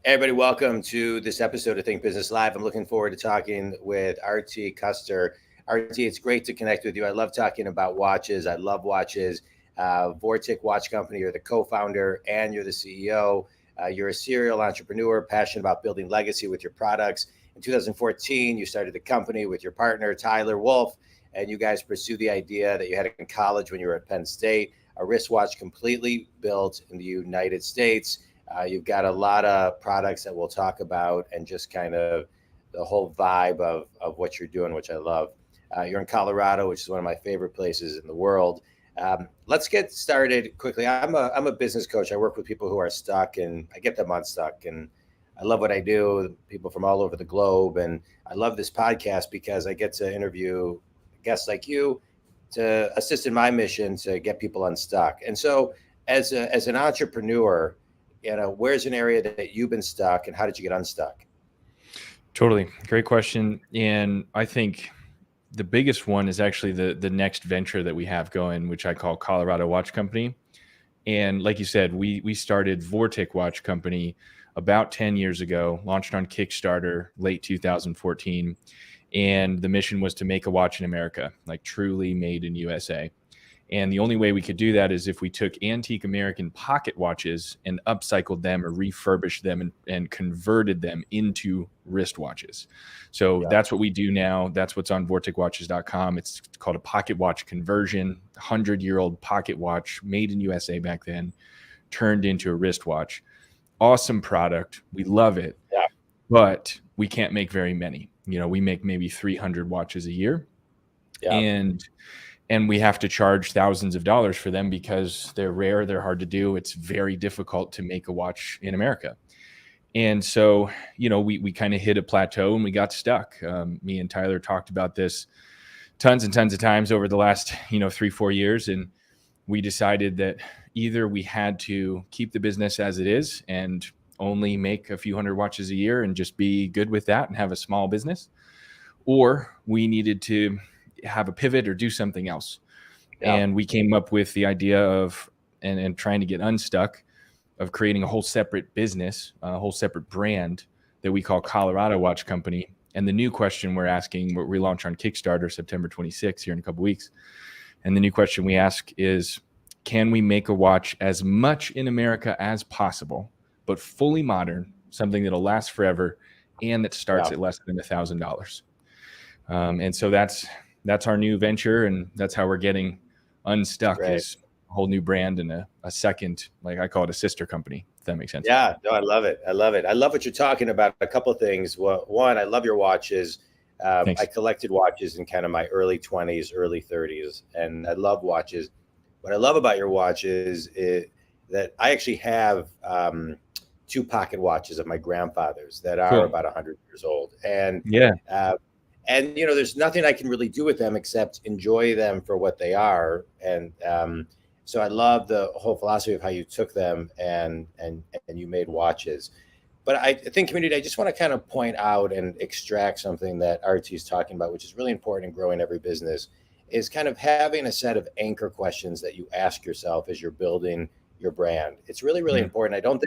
Everybody, welcome to this episode of Think Business Live. I'm looking forward to talking with RT Custer. RT, it's great to connect with you. I love talking about watches. I love watches. Vortic Watch Company, you're the co-founder and you're the CEO. You're a serial entrepreneur, passionate about building legacy with your products. In 2014, you started the company with your partner, Tyler Wolfe, and you guys pursued the idea that you had in college when you were at Penn State, a wristwatch completely built in the United States. You've got a lot of products that we'll talk about and just kind of the whole vibe of what you're doing, which I love. You're in Colorado, which is one of my favorite places in the world. Let's get started quickly. I'm a business coach. I work with people who are stuck and I get them unstuck. And I love what I do, people from all over the globe. And I love this podcast because I get to interview guests like you to assist in my mission to get people unstuck. And so as an entrepreneur, where's an area that you've been stuck and how did you get unstuck? Totally. Great question. And I think the biggest one is actually the next venture that we have going, which I call Colorado Watch Company. And like you said, we started Vortic Watch Company about 10 years ago, launched on Kickstarter, late 2014. And the mission was to make a watch in America, like truly made in USA. And the only way we could do that is if we took antique American pocket watches and upcycled them or refurbished them and converted them into wristwatches. So that's what we do now. That's what's on vorticwatches.com. It's called a pocket watch conversion, 100-year-old pocket watch made in USA back then, turned into a wristwatch. Awesome product. We love it, but we can't make very many. We make maybe 300 watches a year. And we have to charge thousands of dollars for them because they're rare, they're hard to do. It's very difficult to make a watch in America. And so, we kind of hit a plateau and we got stuck. Me and Tyler talked about this tons and tons of times over the last, 3-4 years. And we decided that either we had to keep the business as it is and only make a few hundred watches a year and just be good with that and have a small business, or we needed to have a pivot or do something else. And we came up with the idea of, and trying to get unstuck, of creating a whole separate business, a whole separate brand that we call Colorado Watch Company. And the new question we're asking, we launch on Kickstarter September 26th here in a couple of weeks. And the new question we ask is, can we make a watch as much in America as possible, but fully modern, something that'll last forever, and that starts at less than $1,000? And so that's our new venture, and that's how we're getting unstuck. Is a whole new brand and a second, like I call it, a sister company, if that makes sense. Yeah, no, I love it. I love what you're talking about. A couple of things. Well, one, I love your watches. I collected watches in kind of my early 20s, early 30s, and I love watches. What I love about your watches is that I actually have 2 pocket watches of my grandfather's that are about 100 years old. And and, there's nothing I can really do with them except enjoy them for what they are. And so I love the whole philosophy of how you took them and you made watches. But I think, community, I just want to kind of point out and extract something that RT is talking about, which is really important in growing every business, is kind of having a set of anchor questions that you ask yourself as you're building your brand. It's really, really important. I don't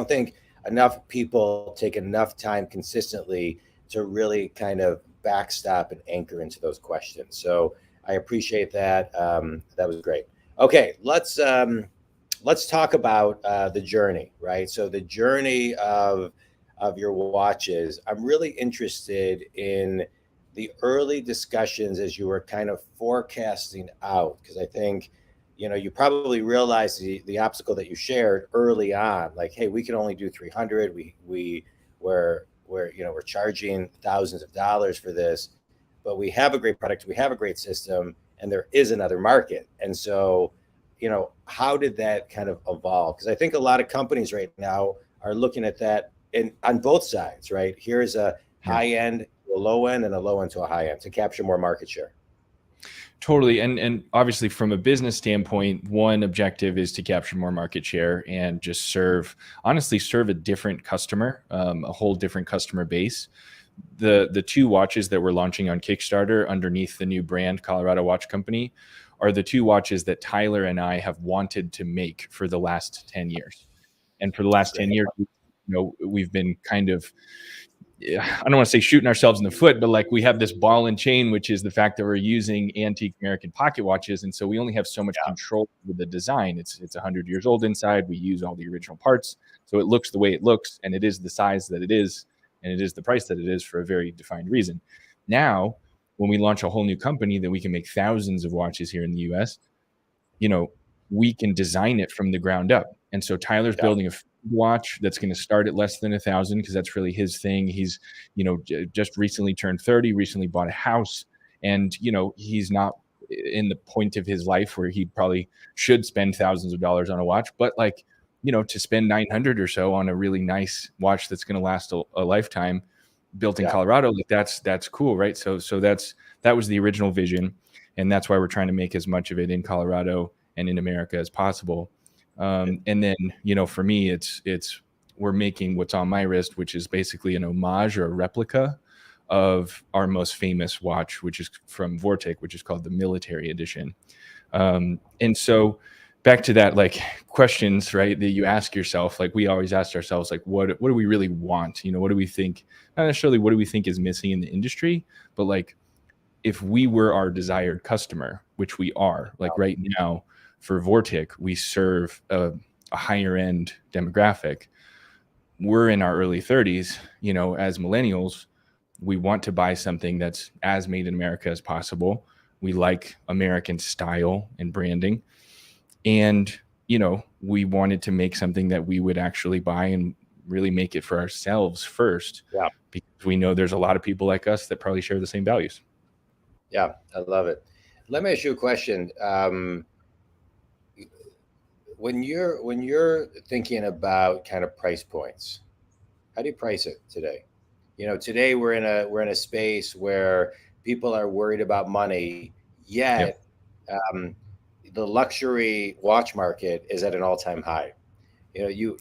think enough people take enough time consistently to really kind of backstop and anchor into those questions. So I appreciate that. That was great. Okay, let's talk about the journey, right? So the journey of your watches. I'm really interested in the early discussions as you were kind of forecasting out, because I think, you probably realized the obstacle that you shared early on, like, hey, we can only do 300. We're charging thousands of dollars for this, but we have a great product, we have a great system, and there is another market. And so, how did that kind of evolve? Because I think a lot of companies right now are looking at that on both sides, right? Here's a high end, a low end, and a low end to a high end to capture more market share. Totally. And obviously from a business standpoint, one objective is to capture more market share and just serve a different customer, a whole different customer base. The 2 watches that we're launching on Kickstarter underneath the new brand, Colorado Watch Company, are the 2 watches that Tyler and I have wanted to make for the last 10 years. And for the last 10 years, we've been kind of, I don't want to say shooting ourselves in the foot, but like we have this ball and chain, which is the fact that we're using antique American pocket watches. And so we only have so much control with the design. It's 100 years old inside. We use all the original parts. So it looks the way it looks, and it is the size that it is, and it is the price that it is for a very defined reason. Now, when we launch a whole new company that we can make thousands of watches here in the US, we can design it from the ground up. And so Tyler's building a watch that's going to start at less than 1,000 because that's really his thing. He's, just recently turned 30, recently bought a house, and, he's not in the point of his life where he probably should spend thousands of dollars on a watch, but like, to spend 900 or so on a really nice watch that's going to last a lifetime built in Colorado, like that's cool. Right. So that was the original vision. And that's why we're trying to make as much of it in Colorado and in America as possible. And then, for me, it's we're making what's on my wrist, which is basically an homage or a replica of our most famous watch, which is from Vortic, which is called the Military Edition. And so back to that, like questions, right, that you ask yourself, like we always ask ourselves, like, what do we really want? What do we think? Not necessarily what do we think is missing in the industry, but like if we were our desired customer, which we are, like right now for Vortic, we serve a higher end demographic. We're in our early 30s, as millennials, we want to buy something that's as made in America as possible. We like American style and branding. And, we wanted to make something that we would actually buy and really make it for ourselves first. Yeah. Because we know there's a lot of people like us that probably share the same values. Yeah, I love it. Let me ask you a question. When you're thinking about kind of price points, how do you price it today? Today we're in a space where people are worried about money, yet the luxury watch market is at an all-time high. You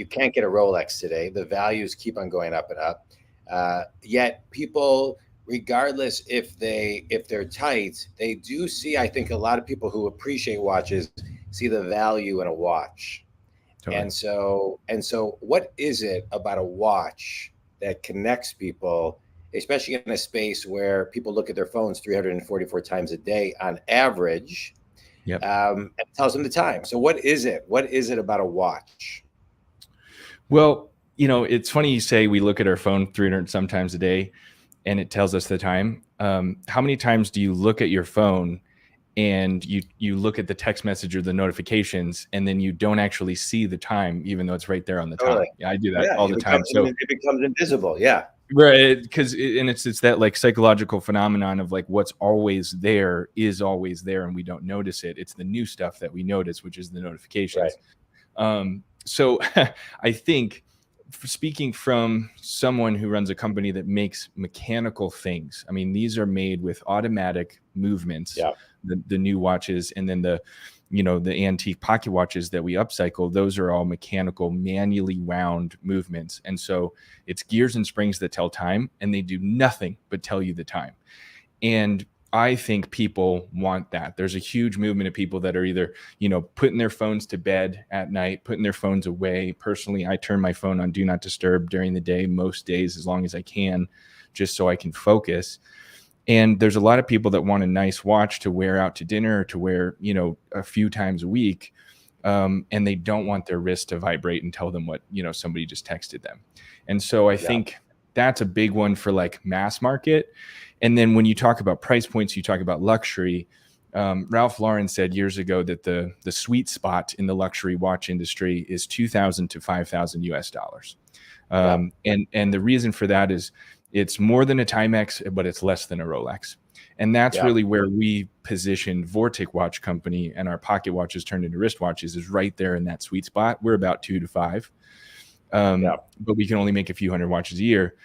can't get a Rolex today. The values keep on going up and up. Yet people, regardless if they're tight, they do see, I think a lot of people who appreciate watches see the value in a watch. Totally. And so what is it about a watch that connects people, especially in a space where people look at their phones 344 times a day on average? Yep. And tells them the time. So what is it? What is it about a watch? Well, it's funny you say we look at our phone 300 sometimes a day and it tells us the time. How many times do you look at your phone and you look at the text message or the notifications and then you don't actually see the time, even though it's right there on the top? Yeah, I do that all the time. So it becomes invisible. Yeah. Right. Because it's that like psychological phenomenon of like what's always there is always there and we don't notice it. It's the new stuff that we notice, which is the notifications. Right. So I think, speaking from someone who runs a company that makes mechanical things, I mean, these are made with automatic movements, the new watches, and then the antique pocket watches that we upcycle, those are all mechanical, manually wound movements. And so it's gears and springs that tell time, and they do nothing but tell you the time. And I think people want that. There's a huge movement of people that are either, putting their phones to bed at night, putting their phones away. Personally, I turn my phone on do not disturb during the day, most days, as long as I can, just so I can focus. And there's a lot of people that want a nice watch to wear out to dinner or to wear, a few times a week. And they don't want their wrist to vibrate and tell them what, somebody just texted them. And so I think that's a big one for like mass market. And then when you talk about price points, you talk about luxury. Ralph Lauren said years ago that the sweet spot in the luxury watch industry is $2,000 to $5,000 US. And the reason for that is it's more than a Timex, but it's less than a Rolex. And that's really where we position Vortic Watch Company, and our pocket watches turned into wristwatches is right there in that sweet spot. We're about 2 to 5, but we can only make a few hundred watches a year.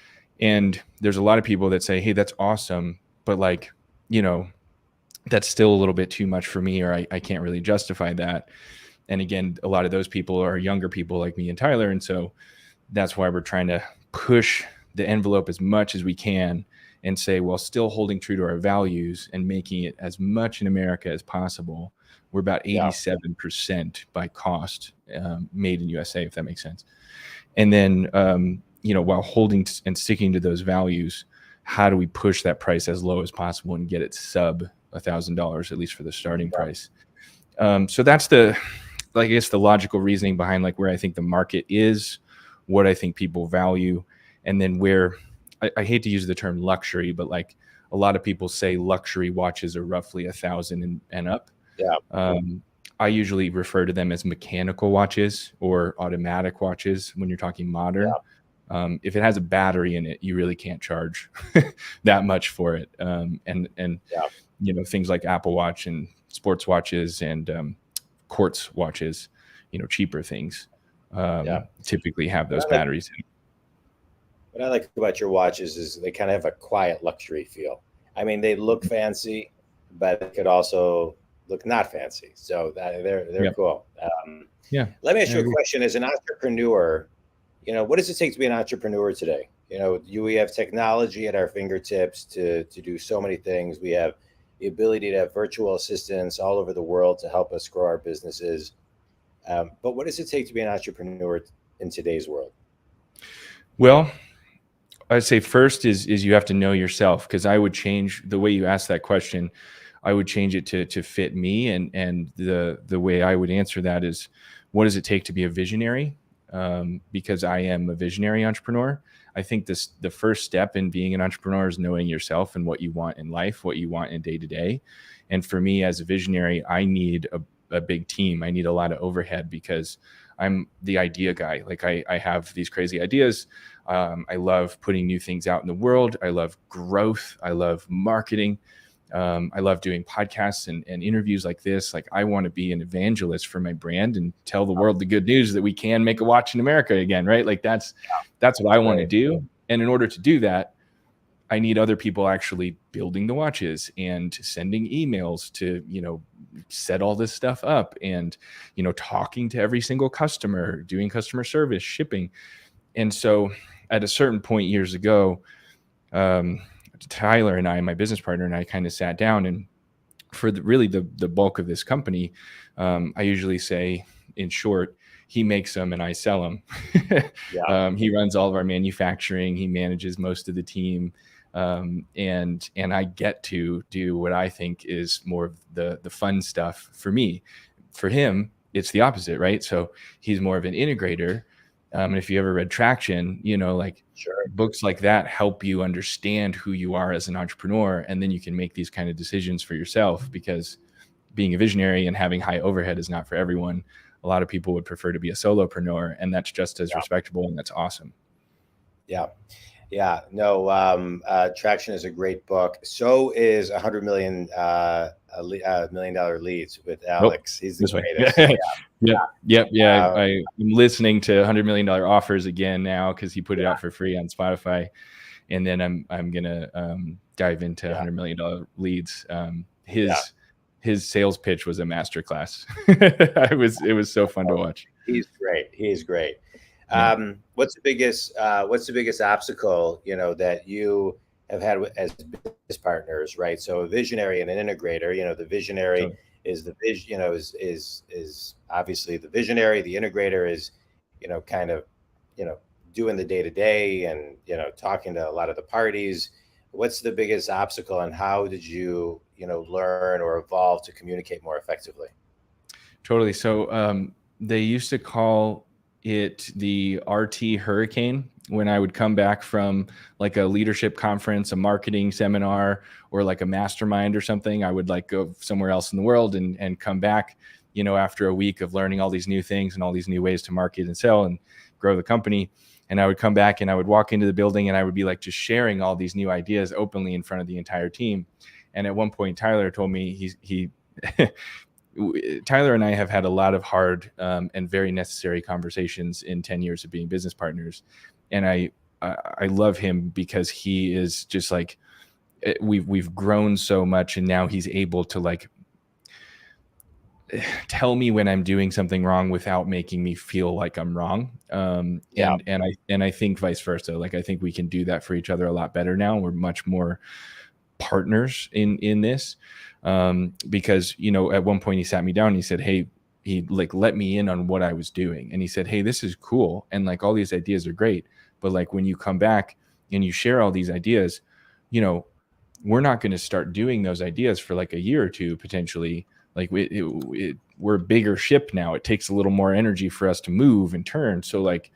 And there's a lot of people that say, hey, that's awesome, but like, that's still a little bit too much for me, or I can't really justify that. And again, a lot of those people are younger people like me and Tyler. And so that's why we're trying to push the envelope as much as we can and say, well, still holding true to our values and making it as much in America as possible, We're about Yeah. 87% by cost made in USA, if that makes sense. And then, while holding and sticking to those values, how do we push that price as low as possible and get it sub $1,000, at least for the starting price? So that's I guess the logical reasoning behind like where I think the market is, what I think people value, and then where I hate to use the term luxury, but like a lot of people say luxury watches are roughly 1,000 and up. Yeah. I usually refer to them as mechanical watches or automatic watches when you're talking modern. If it has a battery in it, you really can't charge that much for it. And things like Apple Watch and sports watches and quartz watches, cheaper things typically have those batteries in. What I like about your watches is they kind of have a quiet luxury feel. I mean, they look fancy, but they could also look not fancy. So they're cool. Let me ask you a question. As an entrepreneur, what does it take to be an entrepreneur today? We have technology at our fingertips to do so many things. We have the ability to have virtual assistants all over the world to help us grow our businesses. But what does it take to be an entrepreneur in today's world? Well, I'd say first is you have to know yourself, because I would change the way you asked that question. I would change it to fit me. And the way I would answer that is, what does it take to be a visionary? Because I am a visionary entrepreneur. I think the first step in being an entrepreneur is knowing yourself and what you want in life, what you want in day to day. And for me as a visionary, I need a big team. I need a lot of overhead because I'm the idea guy. Like I have these crazy ideas. I love putting new things out in the world. I love growth. I love marketing. I love doing podcasts and interviews like this. Like I want to be an evangelist for my brand and tell the world the good news that we can make a watch in America again, right? Like that's what I want to do. And in order to do that, I need other people actually building the watches and sending emails to, set all this stuff up and, talking to every single customer, doing customer service, shipping. And so at a certain point years ago, Tyler and I, my business partner, and I kind of sat down, and for the bulk of this company, I usually say, in short, he makes them and I sell them. He runs all of our manufacturing. He manages most of the team. And I get to do what I think is more of the fun stuff for me. For him, it's the opposite, right? So he's more of an integrator. And if you ever read Traction, books like that help you understand who you are as an entrepreneur. And then you can make these kind of decisions for yourself, because being a visionary and having high overhead is not for everyone. A lot of people would prefer to be a solopreneur, and that's just as respectable, and that's awesome. Traction is a great book. So is $100 million Leads with Alex. He's the greatest. I'm listening to $100 Million Offers again now, because he put it out for free on Spotify, and then I'm gonna dive into $100 Million Leads. His sales pitch was a masterclass. It was so fun to watch. He's great. What's the biggest obstacle that you have had as business partners, right? So a visionary and an integrator. The visionary is the vision. Is obviously the visionary. The integrator is doing the day to day and talking to a lot of the parties. What's the biggest obstacle, and how did you learn or evolve to communicate more effectively? Totally. So they used to call it the RT hurricane when I would come back from like a leadership conference, a marketing seminar, or like a mastermind or something. I would like go somewhere else in the world and come back, after a week of learning all these new things and all these new ways to market and sell and grow the company. And I would come back and I would walk into the building and I would be like just sharing all these new ideas openly in front of the entire team. And at one point, Tyler told me Tyler and I have had a lot of hard and very necessary conversations in 10 years of being business partners. And I love him because he is just like, we've grown so much, and now he's able to like tell me when I'm doing something wrong without making me feel like I'm wrong. And I think vice versa. Like, I think we can do that for each other a lot better now. We're much more partners in this, because, you know, at one point he sat me down and he said, hey, he like let me in on what I was doing. And he said, hey, this is cool. And like all these ideas are great. But like when you come back and you share all these ideas, you know, we're not going to start doing those ideas for like a year or two, potentially. Like we're a bigger ship now. It takes a little more energy for us to move and turn. So like,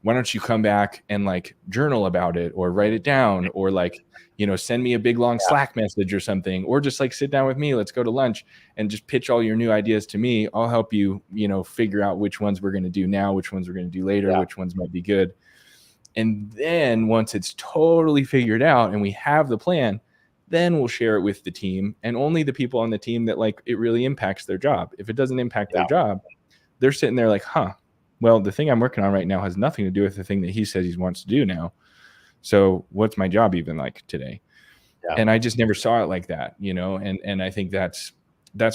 why don't you come back and like journal about it or write it down, or like, you know, send me a big long Slack message or something, or just like sit down with me, let's go to lunch and just pitch all your new ideas to me. I'll help you, you know, figure out which ones we're going to do now, which ones we're going to do later, which ones might be good. And then once it's totally figured out and we have the plan, then we'll share it with the team, and only the people on the team that like it really impacts their job. If it doesn't impact their job, they're sitting there like, huh, well, the thing I'm working on right now has nothing to do with the thing that he says he wants to do now. So what's my job even like today? And I just never saw it like that, you know? And I think that's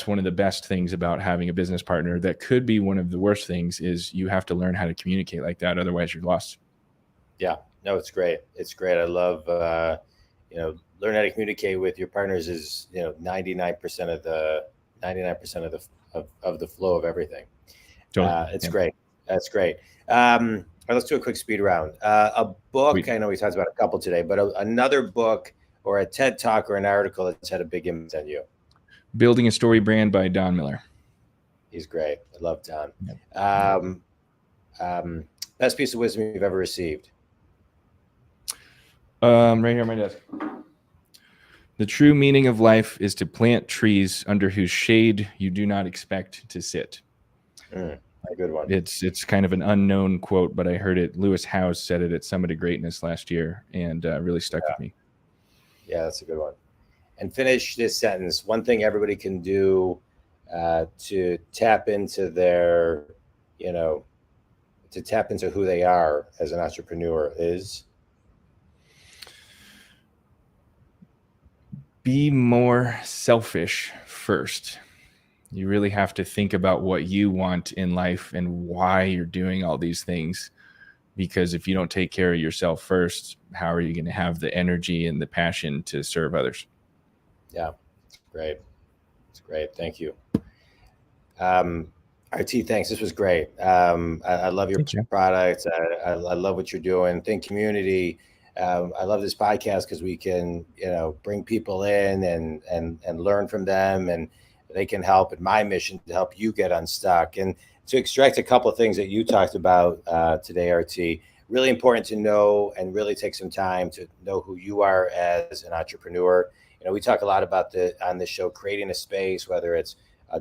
one of the best things about having a business partner. That could be one of the worst things, is you have to learn how to communicate like that. Otherwise you're lost. Yeah, no, it's great. It's great. I love, you know, learn how to communicate with your partners is, you know, 99% of the flow of everything. Totally. It's great. That's great. All right, let's do a quick speed round. A book, I know we talked about a couple today, but another book or a TED Talk or an article that's had a big impact on you. Building a Story Brand by Don Miller. He's great. I love Don. Best piece of wisdom you've ever received? Right here on my desk. The true meaning of life is to plant trees under whose shade you do not expect to sit. A good one. It's kind of an unknown quote, but I heard it. Lewis Howes said it at Summit of Greatness last year, and really stuck with me. Yeah, that's a good one. And finish this sentence. One thing everybody can do to tap into their, you know, to tap into who they are as an entrepreneur is? Be more selfish first. You really have to think about what you want in life and why you're doing all these things. Because if you don't take care of yourself first, how are you going to have the energy and the passion to serve others? Yeah, great. It's great. Thank you. RT, thanks. This was great. I love your products. I love what you're doing. Think community. I love this podcast because we can, you know, bring people in and learn from them, and they can help in my mission to help you get unstuck. And to extract a couple of things that you talked about today, RT, really important to know and really take some time to know who you are as an entrepreneur. You know, we talk a lot about on this show, creating a space, whether it's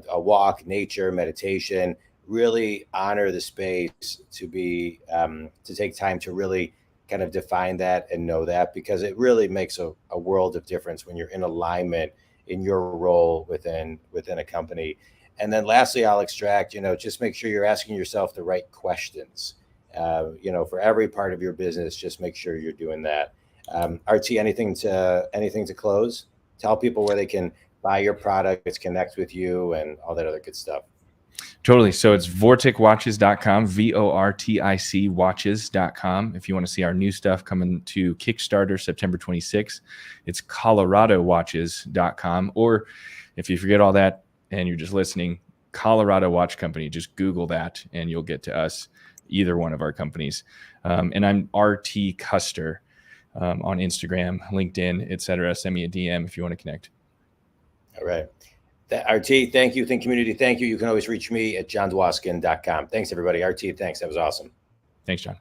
a walk, nature, meditation, really honor the space to be, to take time to really kind of define that and know that, because it really makes a world of difference when you're in alignment in your role within a company. And then lastly, I'll extract, you know, just make sure you're asking yourself the right questions. You know, for every part of your business, just make sure you're doing that. RT, anything to close? Tell people where they can buy your products, connect with you, and all that other good stuff. Totally. So it's vorticwatches.com, VORTIC watches.com. If you want to see our new stuff coming to Kickstarter September 26th, it's coloradowatches.com. Or if you forget all that and you're just listening, Colorado Watch Company, just Google that and you'll get to us, either one of our companies. And I'm RT Custer on Instagram, LinkedIn, etc. Send me a DM if you want to connect. All right. RT, thank you. Think community, thank you. You can always reach me at jondwoskin.com. Thanks, everybody. RT, thanks. That was awesome. Thanks, John.